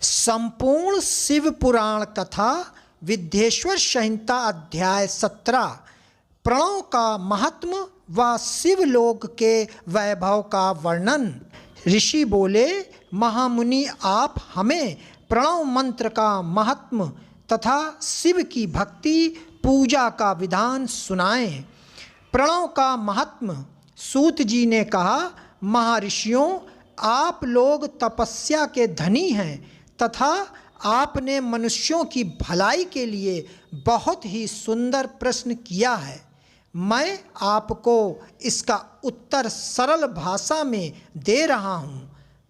संपूर्ण शिव पुराण कथा विद्येश्वर संहिता अध्याय 17 प्रणव का महात्म व शिवलोक के वैभव का वर्णन। ऋषि बोले, महामुनि आप हमें प्रणव मंत्र का महात्म तथा शिव की भक्ति पूजा का विधान सुनाएं। प्रणव का महात्म। सूत जी ने कहा, महर्षियों आप लोग तपस्या के धनी हैं तथा आपने मनुष्यों की भलाई के लिए बहुत ही सुंदर प्रश्न किया है। मैं आपको इसका उत्तर सरल भाषा में दे रहा हूँ।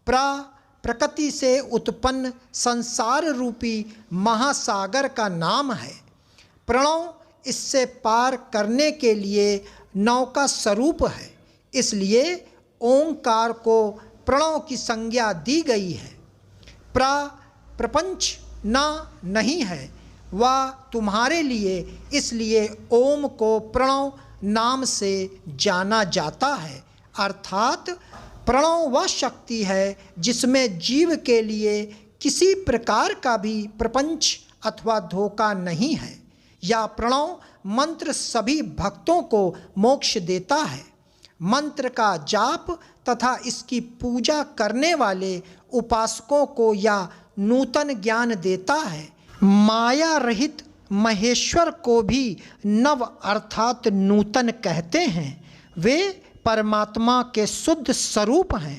प्रकृति से उत्पन्न संसार रूपी महासागर का नाम है प्रणव। इससे पार करने के लिए नौका स्वरूप है, इसलिए ओंकार को प्रणव की संज्ञा दी गई है। प्रपंच नहीं है वह तुम्हारे लिए, इसलिए ओम को प्रणव नाम से जाना जाता है। अर्थात प्रणव वह शक्ति है जिसमें जीव के लिए किसी प्रकार का भी प्रपंच अथवा धोखा नहीं है। यह प्रणव मंत्र सभी भक्तों को मोक्ष देता है। मंत्र का जाप तथा इसकी पूजा करने वाले उपासकों को यह नूतन ज्ञान देता है। माया रहित महेश्वर को भी नव अर्थात नूतन कहते हैं। वे परमात्मा के शुद्ध स्वरूप हैं।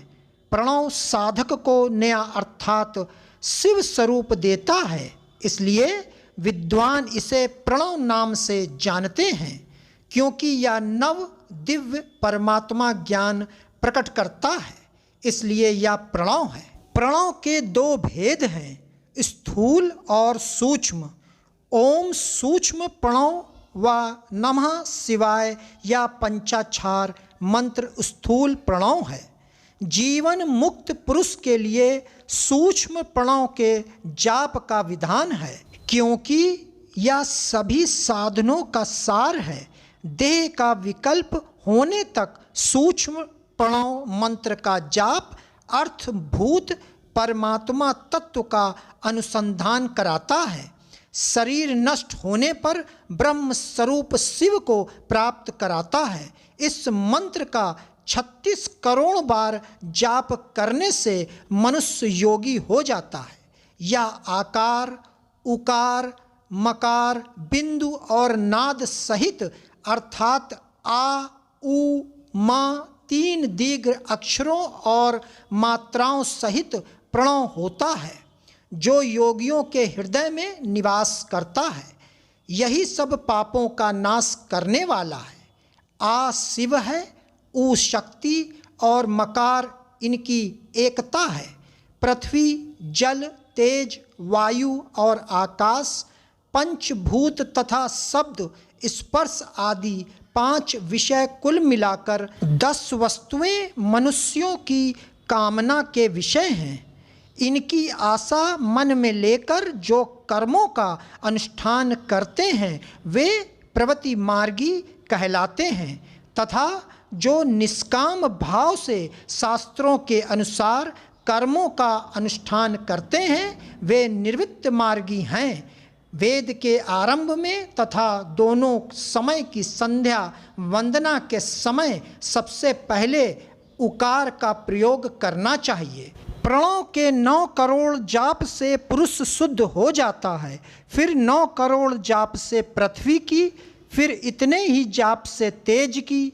प्रणव साधक को नया अर्थात शिव स्वरूप देता है, इसलिए विद्वान इसे प्रणव नाम से जानते हैं, क्योंकि यह नव दिव्य परमात्मा ज्ञान प्रकट करता है, इसलिए यह प्रणव है। प्रणव के दो भेद हैं, स्थूल और सूक्ष्म। ओम सूक्ष्म प्रणव व नमः शिवाय या पंचाक्षर मंत्र स्थूल प्रणव है। जीवन मुक्त पुरुष के लिए सूक्ष्म प्रणव के जाप का विधान है, क्योंकि यह सभी साधनों का सार है। देह का विकल्प होने तक सूक्ष्म प्रणव मंत्र का जाप अर्थभूत परमात्मा तत्व का अनुसंधान कराता है। शरीर नष्ट होने पर ब्रह्म स्वरूप शिव को प्राप्त कराता है। इस मंत्र का 36 करोड़ बार जाप करने से मनुष्य योगी हो जाता है। यह आकार, उकार, मकार, बिंदु और नाद सहित अर्थात आ, उ, मा 3 दीर्घ अक्षरों और मात्राओं सहित प्रणव होता है, जो योगियों के हृदय में निवास करता है। यही सब पापों का नाश करने वाला है। आ शिव है, उ शक्ति और मकार इनकी एकता है। पृथ्वी, जल, तेज, वायु और आकाश, पंचभूत तथा शब्द, स्पर्श आदि 5 विषय कुल मिलाकर 10 वस्तुएं मनुष्यों की कामना के विषय हैं। इनकी आशा मन में लेकर जो कर्मों का अनुष्ठान करते हैं वे प्रवृत्ति मार्गी कहलाते हैं, तथा जो निष्काम भाव से शास्त्रों के अनुसार कर्मों का अनुष्ठान करते हैं वे निवृत्त मार्गी हैं। वेद के आरंभ में तथा दोनों समय की संध्या वंदना के समय सबसे पहले उकार का प्रयोग करना चाहिए। प्रणव के 9 करोड़ जाप से पुरुष शुद्ध हो जाता है, फिर 9 करोड़ जाप से पृथ्वी की, फिर इतने ही जाप से तेज की,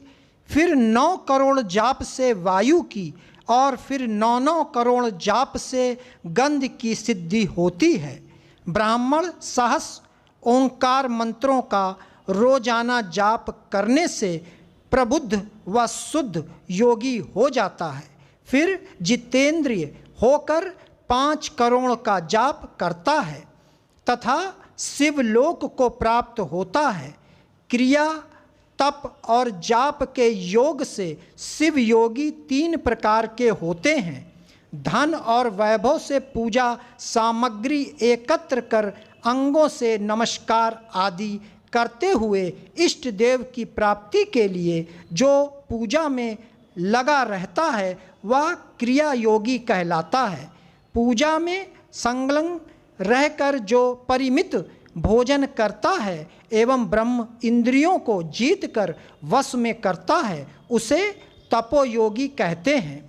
फिर 9 करोड़ जाप से वायु की और फिर 9 करोड़ जाप से गंध की सिद्धि होती है। ब्राह्मण सहस्र ओंकार मंत्रों का रोजाना जाप करने से प्रबुद्ध व शुद्ध योगी हो जाता है। फिर जितेंद्रिय होकर 5 करोड़ का जाप करता है तथा शिवलोक को प्राप्त होता है। क्रिया, तप और जाप के योग से शिव योगी 3 प्रकार के होते हैं। धन और वैभव से पूजा सामग्री एकत्र कर अंगों से नमस्कार आदि करते हुए इष्ट देव की प्राप्ति के लिए जो पूजा में लगा रहता है वह क्रिया योगी कहलाता है। पूजा में संलग्न रहकर जो परिमित भोजन करता है एवं ब्रह्म इंद्रियों को जीतकर वश में करता है उसे तपोयोगी कहते हैं।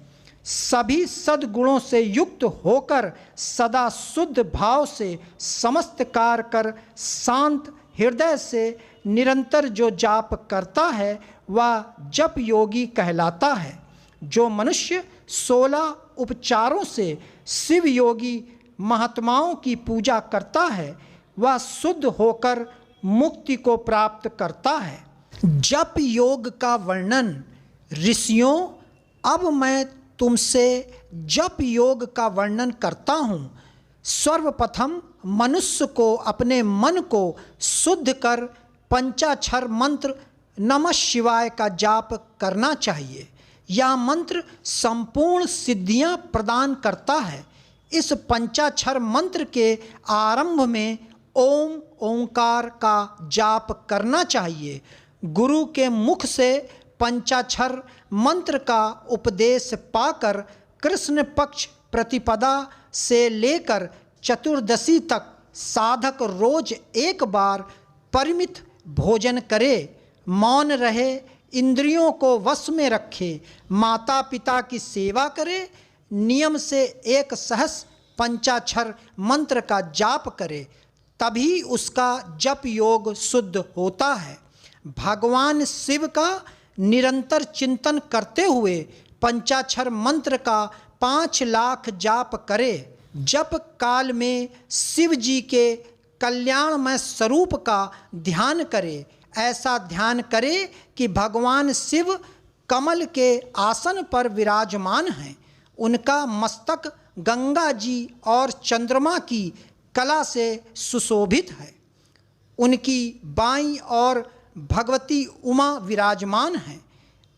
सभी सद्गुणों से युक्त होकर सदा शुद्ध भाव से समस्त कार्य कर शांत हृदय से निरंतर जो जाप करता है वह जप योगी कहलाता है। जो मनुष्य 16 उपचारों से शिव योगी महात्माओं की पूजा करता है वह शुद्ध होकर मुक्ति को प्राप्त करता है। जप योग का वर्णन ऋषियों, अब मैं तुमसे जप योग का वर्णन करता हूँ। सर्वप्रथम मनुष्य को अपने मन को शुद्ध कर पंचाक्षर मंत्र नमः शिवाय का जाप करना चाहिए। यह मंत्र संपूर्ण सिद्धियां प्रदान करता है। इस पंचाक्षर मंत्र के आरंभ में ओम ओंकार का जाप करना चाहिए। गुरु के मुख से पंचाक्षर मंत्र का उपदेश पाकर कृष्ण पक्ष प्रतिपदा से लेकर चतुर्दशी तक साधक रोज एक बार परिमित भोजन करे, मौन रहे, इंद्रियों को वश में रखे, माता पिता की सेवा करे, नियम से एक सहस्र पंचाक्षर मंत्र का जाप करे, तभी उसका जप योग शुद्ध होता है। भगवान शिव का निरंतर चिंतन करते हुए पंचाक्षर मंत्र का 5 लाख जाप करे। जप काल में शिव जी के कल्याणमय स्वरूप का ध्यान करे। ऐसा ध्यान करे कि भगवान शिव कमल के आसन पर विराजमान हैं। उनका मस्तक गंगा जी और चंद्रमा की कला से सुशोभित है। उनकी बाईं ओर भगवती उमा विराजमान हैं।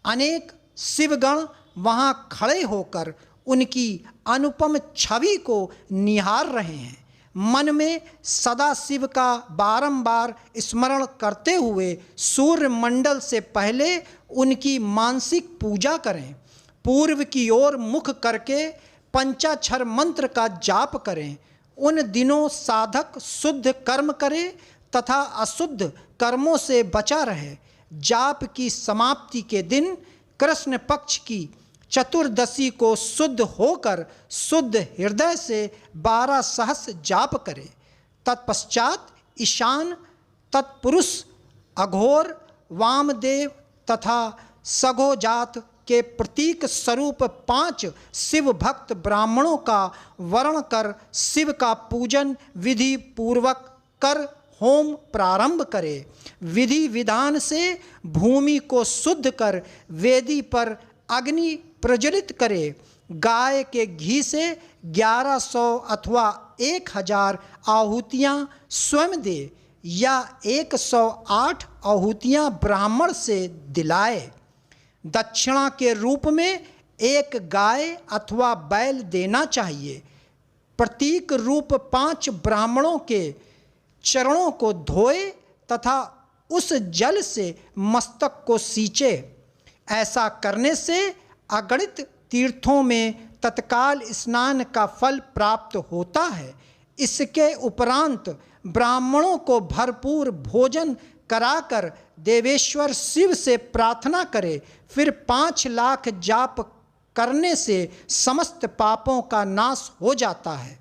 अनेक शिवगण वहाँ खड़े होकर उनकी अनुपम छवि को निहार रहे हैं। मन में सदा शिव का बारंबार स्मरण करते हुए सूर्य मंडल से पहले उनकी मानसिक पूजा करें। पूर्व की ओर मुख करके पंचाक्षर मंत्र का जाप करें। उन दिनों साधक शुद्ध कर्म करे तथा अशुद्ध कर्मों से बचा रहे। जाप की समाप्ति के दिन कृष्ण पक्ष की चतुर्दशी को शुद्ध होकर शुद्ध हृदय से 12 सहस्र जाप करे। तत्पश्चात ईशान, तत्पुरुष, अघोर, वामदेव तथा सघोजात के प्रतीक स्वरूप 5 शिव भक्त ब्राह्मणों का वर्ण कर शिव का पूजन विधि पूर्वक कर होम प्रारंभ करे। विधि विधान से भूमि को शुद्ध कर वेदी पर अग्नि प्रज्वलित करे। गाय के घी से 1100 अथवा 1000 आहुतियाँ स्वयं दे या 108 आहुतियाँ ब्राह्मण से दिलाए। दक्षिणा के रूप में 1 गाय अथवा बैल देना चाहिए। प्रतीक रूप 5 ब्राह्मणों के चरणों को धोए तथा उस जल से मस्तक को सींचे। ऐसा करने से अगणित तीर्थों में तत्काल स्नान का फल प्राप्त होता है। इसके उपरांत ब्राह्मणों को भरपूर भोजन कराकर देवेश्वर शिव से प्रार्थना करे। फिर 5 लाख जाप करने से समस्त पापों का नाश हो जाता है।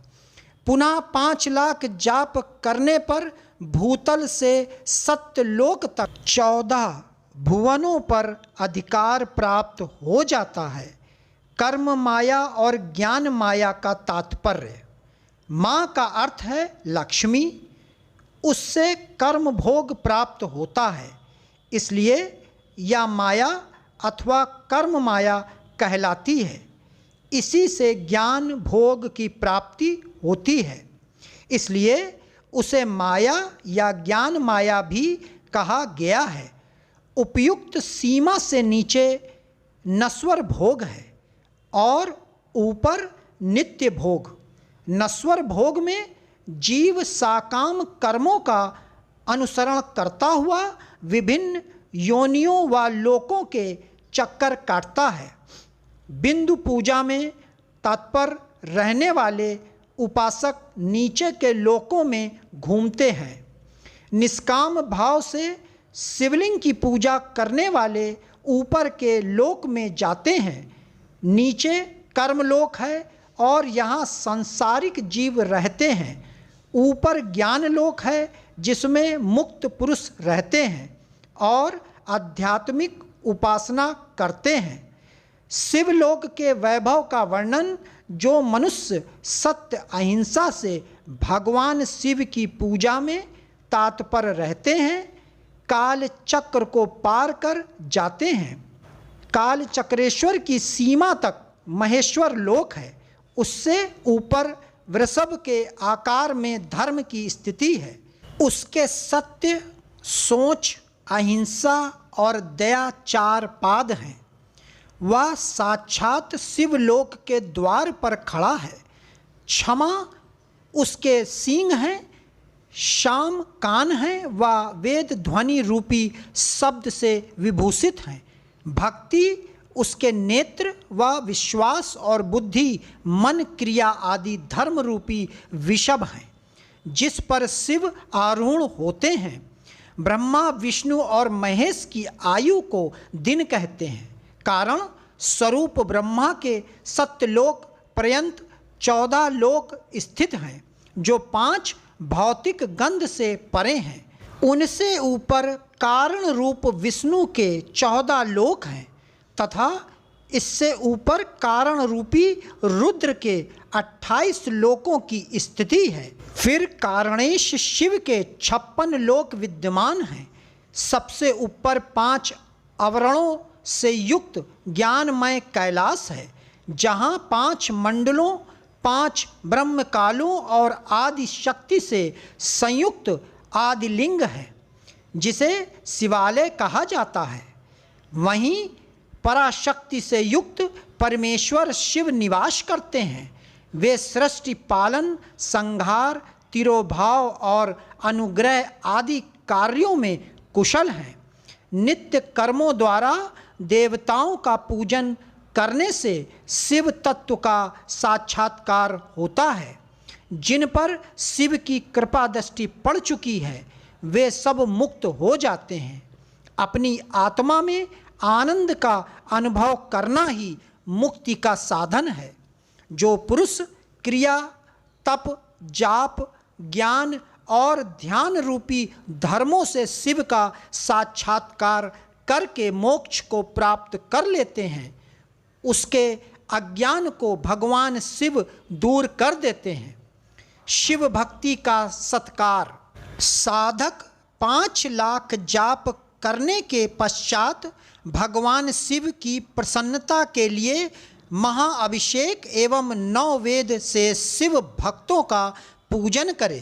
पुनः 5 लाख जाप करने पर भूतल से सत्यलोक तक 14 भुवनों पर अधिकार प्राप्त हो जाता है। कर्म माया और ज्ञान माया का तात्पर्य। माँ का अर्थ है लक्ष्मी, उससे कर्म भोग प्राप्त होता है, इसलिए यह माया अथवा कर्म माया कहलाती है। इसी से ज्ञान भोग की प्राप्ति होती है, इसलिए उसे माया या ज्ञान माया भी कहा गया है। उपयुक्त सीमा से नीचे नश्वर भोग है और ऊपर नित्य भोग। नश्वर भोग में जीव साकाम कर्मों का अनुसरण करता हुआ विभिन्न योनियों व लोकों के चक्कर काटता है। बिंदु पूजा में तत्पर रहने वाले उपासक नीचे के लोकों में घूमते हैं। निष्काम भाव से शिवलिंग की पूजा करने वाले ऊपर के लोक में जाते हैं। नीचे कर्मलोक है और यहाँ सांसारिक जीव रहते हैं। ऊपर ज्ञान लोक है जिसमें मुक्त पुरुष रहते हैं और आध्यात्मिक उपासना करते हैं। शिवलोक के वैभव का वर्णन जो मनुष्य सत्य अहिंसा से भगवान शिव की पूजा में तात्पर रहते हैं, काल चक्र को पार कर जाते हैं। काल चक्रेश्वर की सीमा तक महेश्वर लोक है। उससे ऊपर वृषभ के आकार में धर्म की स्थिति है। उसके सत्य, सोच, अहिंसा और दया 4 पाद हैं। वह साक्षात शिवलोक के द्वार पर खड़ा है। क्षमा उसके सींग हैं, शाम कान हैं, वह वेद ध्वनि रूपी शब्द से विभूषित हैं। भक्ति उसके नेत्र व विश्वास और बुद्धि, मन, क्रिया आदि धर्म रूपी विषभ हैं जिस पर शिव आरूढ़ होते हैं। ब्रह्मा, विष्णु और महेश की आयु को दिन कहते हैं। कारण स्वरूप ब्रह्मा के सत्यलोक पर्यंत 14 लोक स्थित हैं जो 5 भौतिक गंध से परे हैं। उनसे ऊपर कारण रूप विष्णु के 14 लोक हैं तथा इससे ऊपर कारण रूपी रुद्र के 28 लोकों की स्थिति है। फिर कारणेश शिव के 56 लोक विद्यमान हैं। सबसे ऊपर 5 आवरणों से युक्त ज्ञानमय कैलाश है जहाँ 5 मंडलों, 5 ब्रह्मकालों और आदि शक्ति से संयुक्त आदिलिंग है जिसे शिवालय कहा जाता है। वहीं पराशक्ति से युक्त परमेश्वर शिव निवास करते हैं। वे सृष्टि पालन, संहार, तिरोभाव और अनुग्रह आदि कार्यों में कुशल हैं। नित्य कर्मों द्वारा देवताओं का पूजन करने से शिव तत्व का साक्षात्कार होता है। जिन पर शिव की कृपा दृष्टि पड़ चुकी है वे सब मुक्त हो जाते हैं। अपनी आत्मा में आनंद का अनुभव करना ही मुक्ति का साधन है। जो पुरुष क्रिया, तप, जाप, ज्ञान और ध्यान रूपी धर्मों से शिव का साक्षात्कार करके मोक्ष को प्राप्त कर लेते हैं, उसके अज्ञान को भगवान शिव दूर कर देते हैं। शिव भक्ति का सत्कार। साधक 5 लाख जाप करने के पश्चात भगवान शिव की प्रसन्नता के लिए महाअभिषेक एवं 9 वेद से शिव भक्तों का पूजन करे।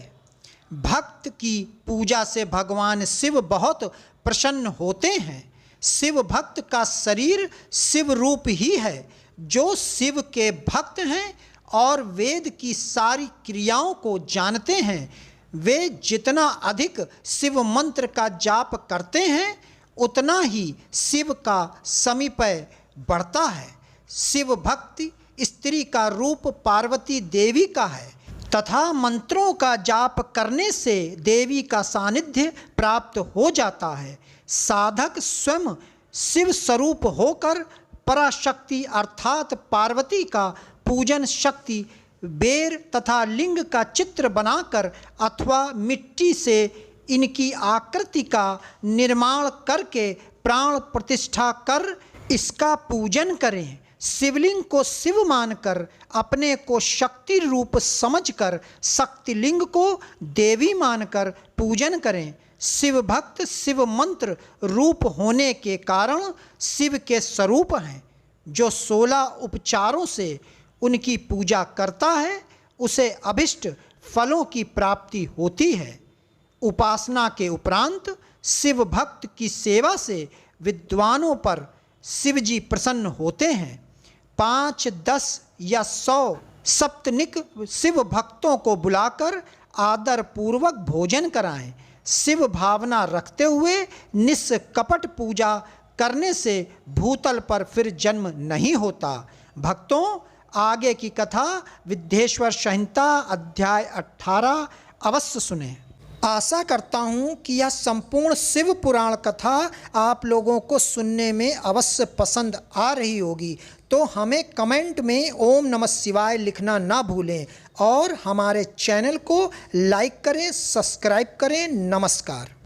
भक्त की पूजा से भगवान शिव बहुत प्रसन्न होते हैं। शिव भक्त का शरीर शिव रूप ही है। जो शिव के भक्त हैं और वेद की सारी क्रियाओं को जानते हैं, वे जितना अधिक शिव मंत्र का जाप करते हैं उतना ही शिव का समीपय बढ़ता है। शिव भक्ति स्त्री का रूप पार्वती देवी का है तथा मंत्रों का जाप करने से देवी का सानिध्य प्राप्त हो जाता है। साधक स्वयं शिव स्वरूप होकर पराशक्ति अर्थात पार्वती का पूजन शक्ति बेर तथा लिंग का चित्र बनाकर अथवा मिट्टी से इनकी आकृति का निर्माण करके प्राण प्रतिष्ठा कर इसका पूजन करें। शिवलिंग को शिव मानकर अपने को शक्ति रूप समझकर शक्तिलिंग को देवी मानकर पूजन करें। शिव भक्त शिव मंत्र रूप होने के कारण शिव के स्वरूप हैं। जो 16 उपचारों से उनकी पूजा करता है उसे अभिष्ट फलों की प्राप्ति होती है। उपासना के उपरांत शिव भक्त की सेवा से विद्वानों पर शिवजी प्रसन्न होते हैं। 5, 10 या 100 सप्तनिक शिव भक्तों को बुलाकर आदर पूर्वक भोजन कराएं। शिव भावना रखते हुए निष्कपट पूजा करने से भूतल पर फिर जन्म नहीं होता। भक्तों, आगे की कथा विद्येश्वर संहिता अध्याय 18 अवश्य सुने। आशा करता हूँ कि यह संपूर्ण शिव पुराण कथा आप लोगों को सुनने में अवश्य पसंद आ रही होगी। तो हमें कमेंट में ओम नमः शिवाय लिखना ना भूलें और हमारे चैनल को लाइक करें, सब्सक्राइब करें। नमस्कार।